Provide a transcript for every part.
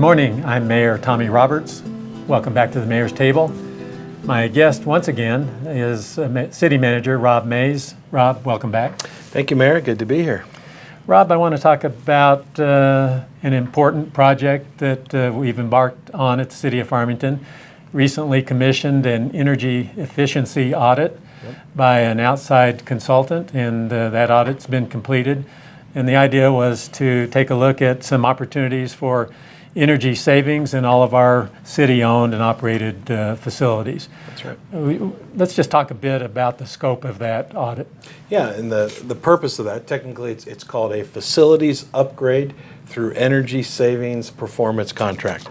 morning. I'm Mayor Tommy Roberts. Welcome back to the Mayor's Table. My guest once again is City Manager Rob Mays. Rob, welcome back. Thank you, Mayor. Good to be here. Rob, I want to talk about an important project that we've embarked on at the City of Farmington. Recently commissioned an energy efficiency audit by an outside consultant, and that audit's been completed. And the idea was to take a look at some opportunities for energy savings in all of our city-owned and operated facilities. That's right. Let's just talk a bit about the scope of that audit. Yeah, and the purpose of that, technically it's called a facilities upgrade through energy savings performance contract.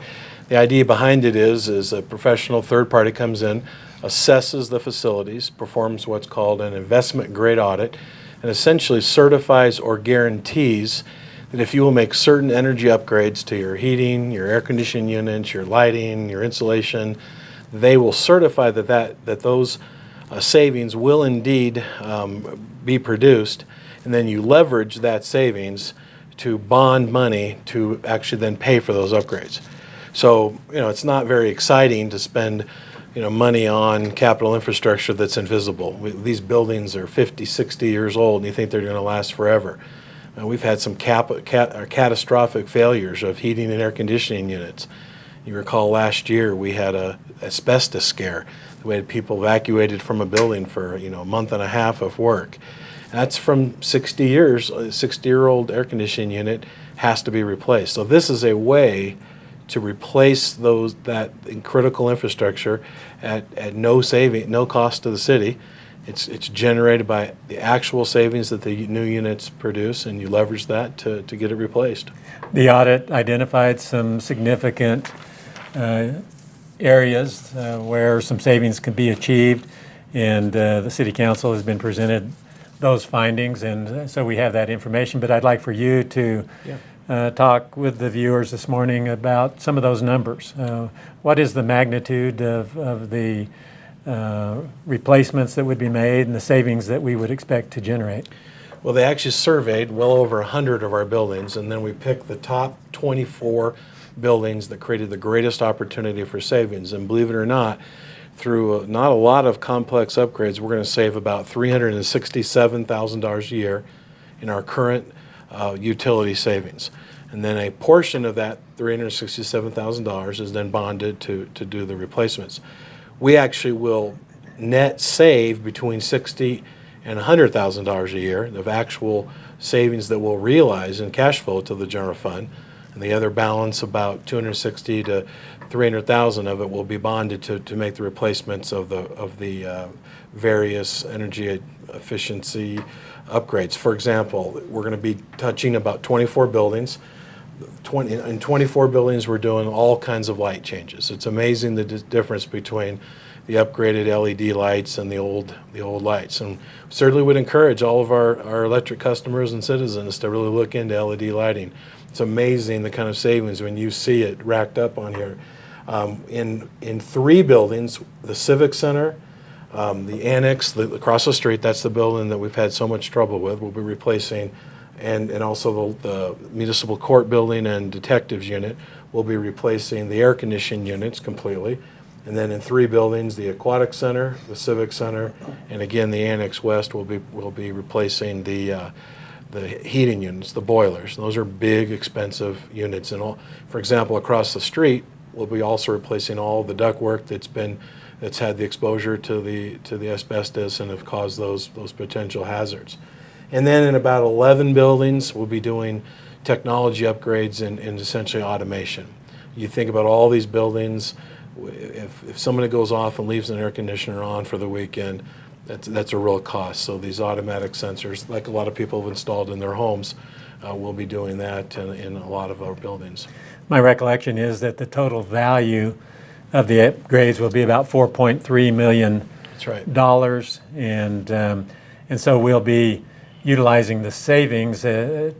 The idea behind it is a professional third party comes in, assesses the facilities, performs what's called an investment grade audit, and essentially certifies or guarantees that if you will make certain energy upgrades to your heating, your air conditioning units, your lighting, your insulation, they will certify that those savings will indeed be produced, and then you leverage that savings to bond money to actually then pay for those upgrades. So, it's not very exciting to spend money on capital infrastructure that's invisible. These buildings are 50, 60 years old, and you think they're going to last forever. We've had some catastrophic failures of heating and air conditioning units. You recall last year we had a asbestos scare. We had people evacuated from a building for a month and a half of work. That's from 60 years. A 60-year-old air conditioning unit has to be replaced. So this is a way to replace that critical infrastructure at no cost to the city. It's generated by the actual savings that the new units produce, and you leverage that to get it replaced. The audit identified some significant areas where some savings can be achieved, and the City Council has been presented those findings, and so we have that information. But I'd like for you to talk with the viewers this morning about some of those numbers. What is the magnitude of the replacements that would be made and the savings that we would expect to generate? Well, they actually surveyed well over 100 of our buildings, and then we picked the top 24 buildings that created the greatest opportunity for savings. And believe it or not, through not a lot of complex upgrades, we're going to save about $367,000 a year in our current utility savings. And then a portion of that $367,000 is then bonded to do the replacements. We actually will net save between $60,000 and $100,000 a year of actual savings that we'll realize in cash flow to the general fund, and the other balance, about $260,000 to $300,000 of it, will be bonded to make the replacements of the various energy efficiency upgrades. For example, we're going to be touching about 24 buildings. In 24 buildings, we're doing all kinds of light changes. It's amazing the difference between the upgraded LED lights and the old lights. And certainly would encourage all of our electric customers and citizens to really look into LED lighting. It's amazing the kind of savings when you see it racked up on here. In 3 buildings, the Civic Center, the Annex, across the street, that's the building that we've had so much trouble with, we'll be replacing. And also the municipal court building and detectives unit will be replacing the air conditioning units completely. And then in 3 buildings, the aquatic center, the civic center, and again the Annex West will be replacing the heating units, the boilers. Those are big, expensive units. And for example, across the street, we'll be also replacing all the ductwork that's had the exposure to the asbestos and have caused those potential hazards. And then in about 11 buildings, we'll be doing technology upgrades and essentially automation. You think about all these buildings, if somebody goes off and leaves an air conditioner on for the weekend, that's a real cost. So these automatic sensors, like a lot of people have installed in their homes, we'll be doing that in a lot of our buildings. My recollection is that the total value of the upgrades will be about $4.3 million. That's right. And so we'll be utilizing the savings to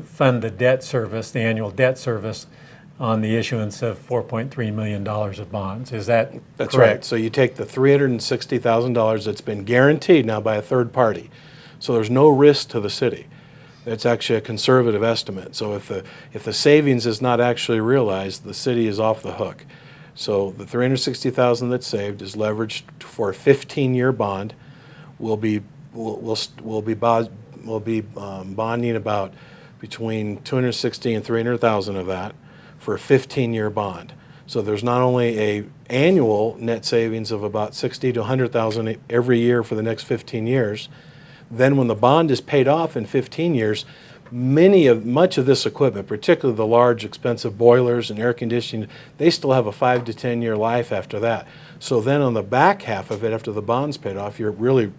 fund the debt service, the annual debt service on the issuance of $4.3 million of bonds. Is that That's correct? Right. So you take the $360,000 that's been guaranteed now by a third party. So there's no risk to the city. That's actually a conservative estimate. So if the savings is not actually realized, the city is off the hook. So the $360,000 that's saved is leveraged for a 15-year bond. We'll be bonding about between $260,000 and $300,000 of that for a 15-year bond. So there's not only a annual net savings of about $60,000 to $100,000 every year for the next 15 years. Then when the bond is paid off in 15 years, much of this equipment, particularly the large expensive boilers and air conditioning, they still have a 5 to 10 year life after that. So then on the back half of it, after the bond's paid off, you're really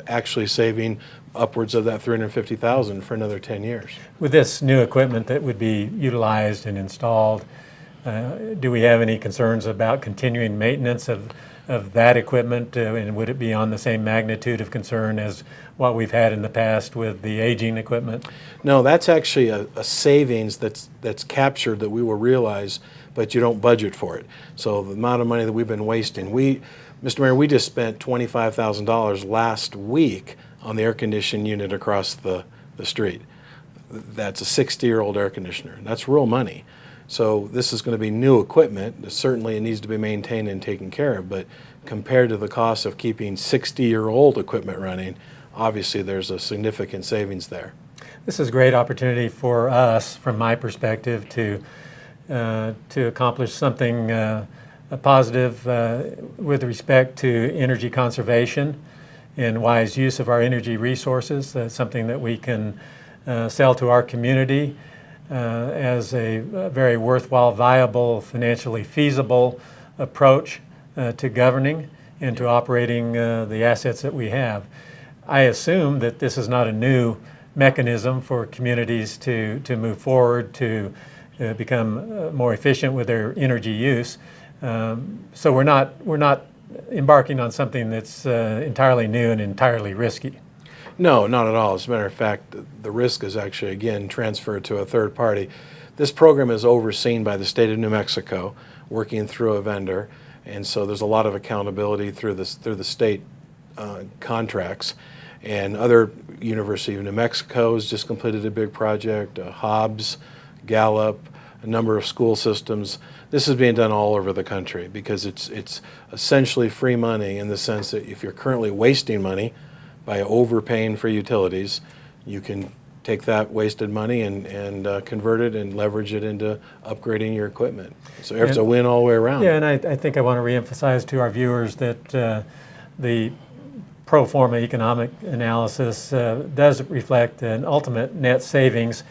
actually saving upwards of that $350,000 for another 10 years. With this new equipment that would be utilized and installed, do we have any concerns about continuing maintenance of that equipment, and would it be on the same magnitude of concern as what we've had in the past with the aging equipment? No, that's actually a savings that's captured that we will realize, but you don't budget for it. So the amount of money that we've been wasting, Mr. Mayor, we just spent $25,000 last week on the air conditioning unit across the street. That's a 60-year-old air conditioner. That's real money. So this is going to be new equipment. Certainly it needs to be maintained and taken care of, but compared to the cost of keeping 60-year-old equipment running, obviously there's a significant savings there. This is a great opportunity for us, from my perspective, to accomplish something positive with respect to energy conservation and wise use of our energy resources. Something that we can sell to our community as a very worthwhile, viable, financially feasible approach to governing and to operating the assets that we have. I assume that this is not a new mechanism for communities to move forward, to become more efficient with their energy use. So we're not embarking on something that's entirely new and entirely risky. No, not at all. As a matter of fact, the risk is actually, again, transferred to a third party. This program is overseen by the state of New Mexico, working through a vendor, and so there's a lot of accountability through the state contracts. And other University of New Mexico has just completed a big project, Hobbs, Gallup, a number of school systems. This is being done all over the country because it's essentially free money in the sense that if you're currently wasting money by overpaying for utilities, you can take that wasted money and convert it and leverage it into upgrading your equipment. So it's a win all the way around. Yeah, and I think I want to reemphasize to our viewers that the pro forma economic analysis does reflect an ultimate net savings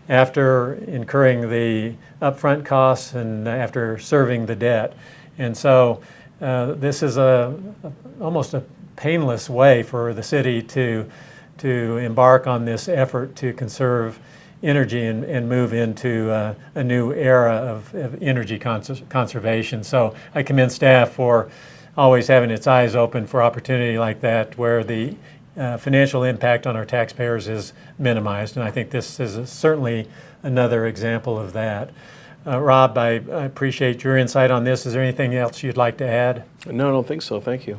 after incurring the upfront costs and after serving the debt. And so this is almost a painless way for the city to embark on this effort to conserve energy and move into a new era of energy conservation. So I commend staff for always having its eyes open for opportunity like that where the financial impact on our taxpayers is minimized, and I think this is certainly another example of that. Rob, I appreciate your insight on this. Is there anything else you'd like to add? No, I don't think so. Thank you.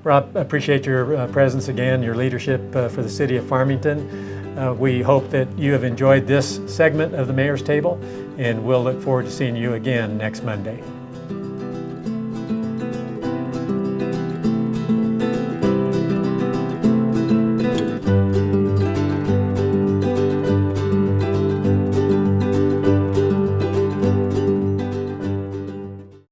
Rob, I appreciate your presence again, your leadership for the City of Farmington. We hope that you have enjoyed this segment of the Mayor's Table, and we'll look forward to seeing you again next Monday.